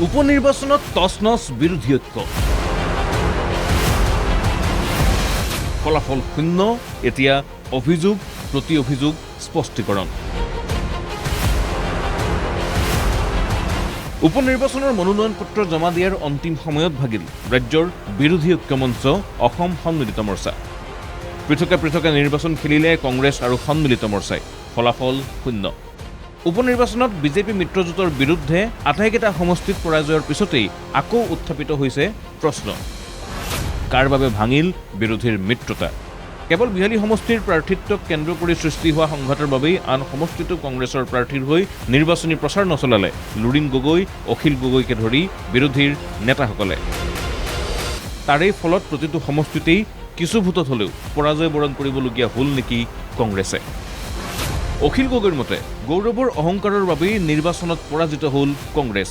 উপনিৰ্বাচনত টচ-নচ বিৰোধী ঐক্য, ফলাফল শূন্য। এতিয়া অভিযোগ প্ৰতি অভিযোগ স্পষ্টীকৰণ। উপনিৰ্বাচনৰ মনোনয়ন পত্ৰ জমা দিয়াৰ অন্তিম সময়ত ভাগিল ৰাজ্যৰ বিৰোধী ঐক্য মঞ্চ অসম সন্মিলিত মৰ্চা। পৃথকে পৃথকে নিৰ্বাচন খেলিলে কংগ্ৰেছ আৰু সন্মিলিত মৰ্চাই, ফলাফল শূন্য। উপনিৰ্বাচনত বিজেপি মিত্ৰজোঁটৰ বিৰুদ্ধে আটাইকেইটা সমষ্টিত পৰাজয়ৰ পিছতেই আকৌ উত্থাপিত হৈছে প্ৰশ্ন, কাৰ বাবে ভাঙিল বিৰোধীৰ মিত্ৰতা? কেৱল বিহালী সমষ্টিৰ প্ৰাৰ্থিত্বক কেন্দ্ৰ কৰি সৃষ্টি হোৱা সংঘাতৰ বাবেই আন সমষ্টিতো কংগ্ৰেছৰ প্ৰাৰ্থীৰ হৈ নিৰ্বাচনী প্ৰচাৰ নচলালে লুৰিণ গগৈ, অখিল গগৈকে ধৰি বিৰোধীৰ নেতাসকলে। তাৰেই ফলত প্ৰতিটো সমষ্টিতেই কিছু ভোটত হ'লেও পৰাজয় বৰণ কৰিবলগীয়া হ'ল নেকি কংগ্ৰেছে? অখিল গগৈৰ মতে গৌৰৱৰ অহংকাৰৰ বাবেই নিৰ্বাচনত পৰাজিত হ'ল কংগ্ৰেছ।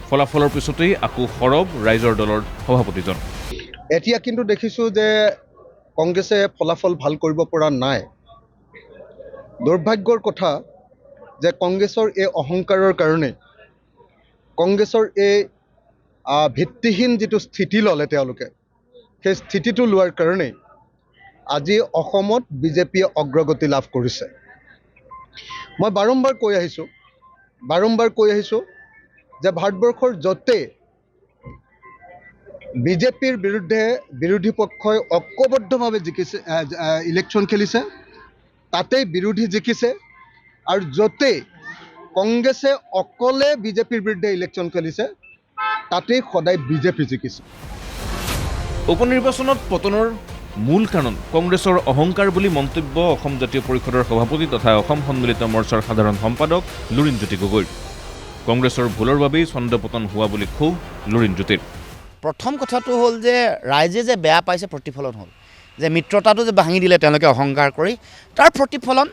ফলাফলৰ পিছতেই আকৌ সৰব ৰাইজৰ দলৰ সভাপতিজন। এতিয়া কিন্তু দেখিছোঁ যে কংগ্ৰেছে ফলাফল ভাল কৰিব পৰা নাই। দুৰ্ভাগ্যৰ কথা যে কংগ্ৰেছৰ এই অহংকাৰৰ কাৰণে, কংগ্ৰেছৰ এই ভিত্তিহীন যিটো স্থিতি ল'লে তেওঁলোকে, সেই স্থিতিটো লোৱাৰ কাৰণেই আজি অসমত বিজেপিয়ে অগ্ৰগতি লাভ কৰিছে। মই বাৰম্বাৰ কৈ আহিছোঁ যে ভাৰতবৰ্ষৰ য'তেই বিজেপিৰ বিৰুদ্ধে বিৰোধী পক্ষই ঐক্যবদ্ধভাৱে জিকিছে, ইলেকশ্যন খেলিছে, তাতেই বিৰোধী জিকিছে, আৰু য'তেই কংগ্ৰেছে অকলে বিজেপিৰ বিৰুদ্ধে ইলেকশ্যন খেলিছে, তাতেই সদায় বিজেপি জিকিছে। উপনিৰ্বাচনত পতনৰ মূল কাৰণ কংগ্ৰেছৰ অহংকাৰ বুলি মন্তব্য অসম জাতীয় পৰিষদৰ সভাপতি তথা অসম সন্মিলিত মৰ্চাৰ সাধাৰণ সম্পাদক লুৰিণজ্যোতি গগৈৰ। কংগ্ৰেছৰ ভুলৰ বাবেই চন্দ্ৰপতন হোৱা বুলি ক্ষোভ লুৰিণজ্যোতিৰ। প্ৰথম কথাটো হ'ল যে ৰাইজে যে বেয়া পাইছে প্ৰতিফলন হ'ল, যে মিত্ৰতাটো যে ভাঙি দিলে তেওঁলোকে অহংকাৰ কৰি, তাৰ প্ৰতিফলন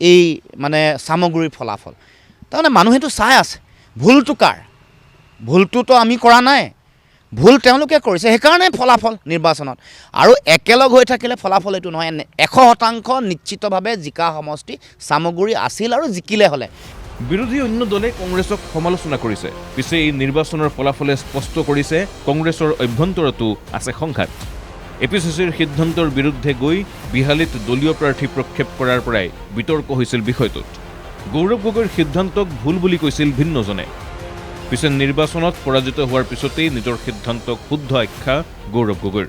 এই মানে চামগুৰিৰ ফলাফল। তাৰমানে মানুহেতো চাই আছে ভুলটো কাৰ, ভুলটোতো আমি কৰা নাই, ভুল তেওঁলোকে কৰিছে, সেইকাৰণে ফলাফল নিৰ্বাচনত। আৰু একেলগ হৈ থাকিলে ফলাফল এইটো নহয়। 100% নিশ্চিতভাৱে জিকা সমষ্টি চামগুৰি আছিল আৰু জিকিলে হ'লে। বিৰোধী অন্য দলে কংগ্ৰেছক সমালোচনা কৰিছে, পিছে এই নিৰ্বাচনৰ ফলাফলে স্পষ্ট কৰিছে কংগ্ৰেছৰ অভ্যন্তৰতো আছে সংঘাত। এপিচিচিৰ সিদ্ধান্তৰ বিৰুদ্ধে গৈ বিহালীত দলীয় প্ৰাৰ্থী প্ৰক্ষেপ কৰাৰ পৰাই বিতৰ্ক হৈছিল বিষয়টোত। গৌৰৱ গগৈৰ সিদ্ধান্তক ভুল বুলি কৈছিল ভিন্নজনে। পিছে নিৰ্বাচনত পৰাজিত হোৱাৰ পিছতেই নিজৰ সিদ্ধান্তক শুদ্ধ আখ্যা গৌৰৱ গগৈৰ।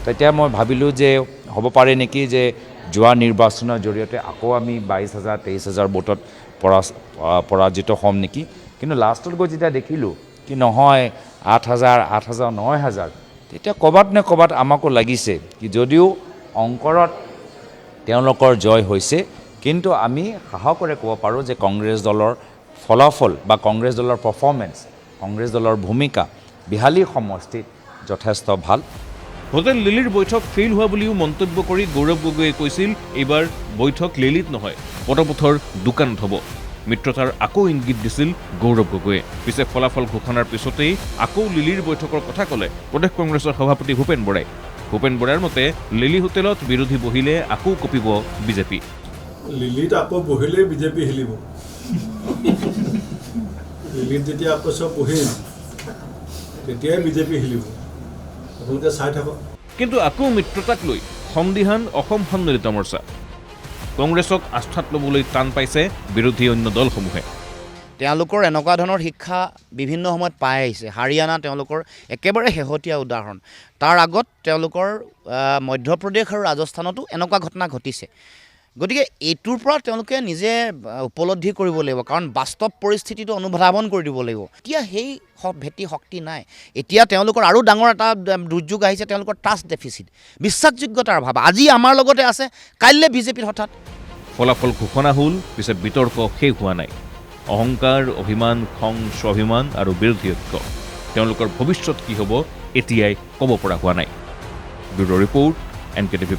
তেতিয়া মই ভাবিলোঁ যে হ'ব পাৰে নেকি যে যোৱা নিৰ্বাচনৰ জৰিয়তে আকৌ আমি 22,000 23,000 ভোটত পৰাজিত হ'ম নেকি। কিন্তু লাষ্টত গৈ যেতিয়া দেখিলোঁ কি নহয় 8,000 8,000 9,000, তেতিয়া ক'ৰবাত নে ক'ৰবাত আমাকো লাগিছে কি যদিও অংকৰত তেওঁলোকৰ জয় হৈছে, কিন্তু আমি সাহসেৰে ক'ব পাৰোঁ যে কংগ্ৰেছ দলৰ ফলাফল বা কংগ্ৰেছ দলৰ পাৰফৰ্মেঞ্চ, কংগ্ৰেছ দলৰ ভূমিকা বিহালী সমষ্টিত যথেষ্ট ভাল। হোটেল লিলিৰ বৈঠক ফেইল হোৱা বুলিও মন্তব্য কৰি গৌৰৱ গগৈয়ে কৈছিল এইবাৰ বৈঠক লিলিত নহয়, পদপথৰ দোকানত হ'ব। মিত্ৰতাৰ আকৌ ইংগিত দিছিল গৌৰৱ গগৈয়ে। পিছে ফলাফল ঘোষণাৰ পিছতেই আকৌ লিলিৰ বৈঠকৰ কথা ক'লে প্ৰদেশ কংগ্ৰেছৰ সভাপতি ভূপেন বৰাই। ভূপেন বৰাৰ মতে লিলি হোটেলত বিৰোধী বহিলে আকৌ কঁপিব বিজেপি। লিলিত আকৌ বহিলেই বিজেপি হিলিব। লিলিত যেতিয়া আকৌ চব বহিল তেতিয়াই বিজেপি হিলিব। আপোনালোকে চাই থাকক। কিন্তু আকৌ মিত্ৰতাক লৈ সন্দিহান অসম সন্মিলিত মৰ্চা। কংগ্ৰেছক আস্থাত ল'বলৈ টান পাইছে বিৰোধী অন্য দলসমূহে। তেওঁলোকৰ এনেকুৱা ধৰণৰ শিক্ষা বিভিন্ন সময়ত পাই আহিছে। হাৰিয়ানা তেওঁলোকৰ একেবাৰে শেহতীয়া উদাহৰণ। তাৰ আগত তেওঁলোকৰ মধ্যপ্ৰদেশ আৰু ৰাজস্থানতো এনেকুৱা ঘটনা ঘটিছে। গতিকে এইটোৰ পৰা তেওঁলোকে নিজে উপলব্ধি কৰিব লাগিব, কাৰণ বাস্তৱ পৰিস্থিতিটো অনুধাৱন কৰি দিব লাগিব। এতিয়া সেই ভেটি শক্তি নাই। এতিয়া তেওঁলোকৰ আৰু ডাঙৰ এটা দুৰ্যোগ আহিছে, তেওঁলোকৰ ট্ৰাষ্ট ডেফিচিট, বিশ্বাসযোগ্যতাৰ অভাৱ। আজি আমাৰ লগতে আছে, কাইলৈ বিজেপিৰ হঠাৎ। ফলাফল ঘোষণা হ'ল, পিছে বিতৰ্ক শেষ হোৱা নাই। অহংকাৰ, অভিমান, খং, স্বাভিমান আৰু বিৰোধী ঐক্য, তেওঁলোকৰ ভৱিষ্যত কি হ'ব এতিয়াই ক'ব পৰা হোৱা নাই। Bureau' report, NKTV+।